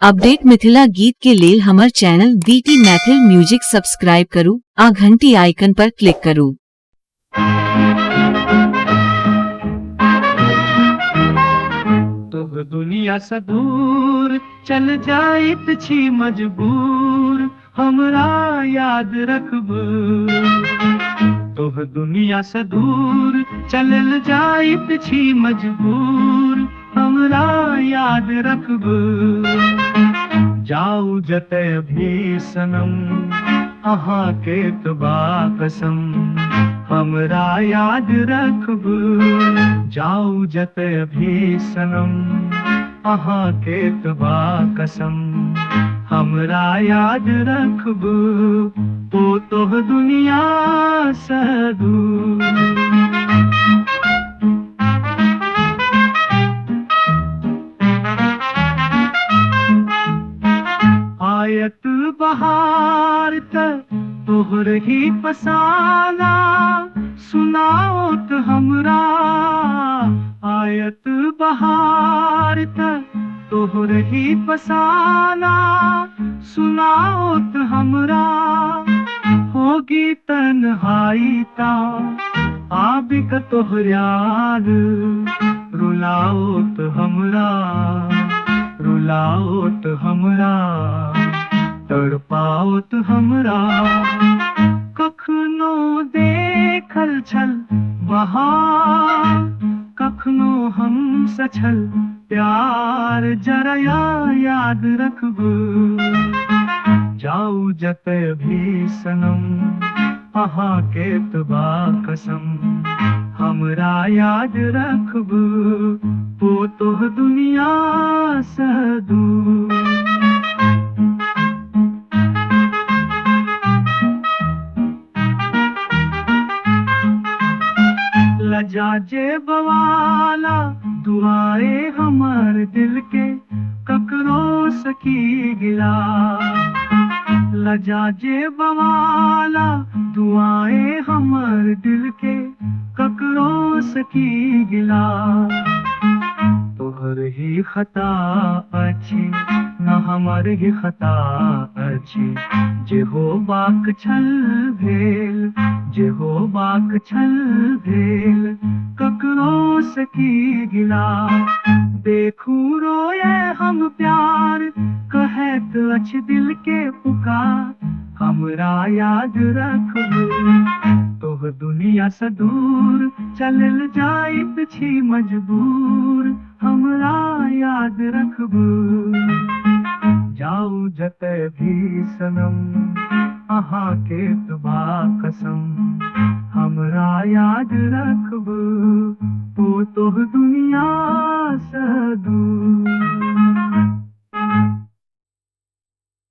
Update Mithila गीत के लेल हमर channel BT Maithil music subscribe करू आ घंटी आइकन पर क्लिक करू। तोह दुनिया से दूर चल जाइत छी मजबूर, हमरा याद रखबू। तोह दुनिया से दूर चल जाइत छी मजबूर, हमरा याद रखबू। जाऊ जते भी सनम अहाँ के तबा कसम, हमरा याद रखबू। जाऊ जते भी सनम अहाँ के तबा कसम, हमरा याद रखबू। तोह दुनिया से दूर। आयत बहार तोहर ही फसाना, सुनाओत हमरा। आयत बहार तोहर ही फसाना, सुनाओत हमरा। होगी तन्हाई ता आबिक तोहर याद, रुलाओत हमरा। रुलाओत हमरा, तड़पाओत हमरा। कखनो देखल छल बहार, कखनो हम सछल प्यार, जरया याद रखबू। जाऊ जते भी सनम अहाँ के तबा कसम, हमरा याद रखबू। तोह दुनिया से दूर। लजा जे बवाला दुआए हमर दिल के, ककरो सकी गिला। लजा जे बवाला दुआए हमर दिल के, ककरो सकी गिला। तोहर ही खता अछि न हमर ही खता अछि, जे होबाक छल भेल। जे होबाक छल भेल, ककरो सकी गिला। देखू रोए हम प्यार, कहैत अछि दिल के पुकार, हमरा याद रखबू। तोह दुनिया से दूर चलल जाइत छी मजबूर, हमरा याद रखबू। जाऊ जते भी सनम अहाँ के तबा कसम, हमरा याद रखबू। तोह दुनिया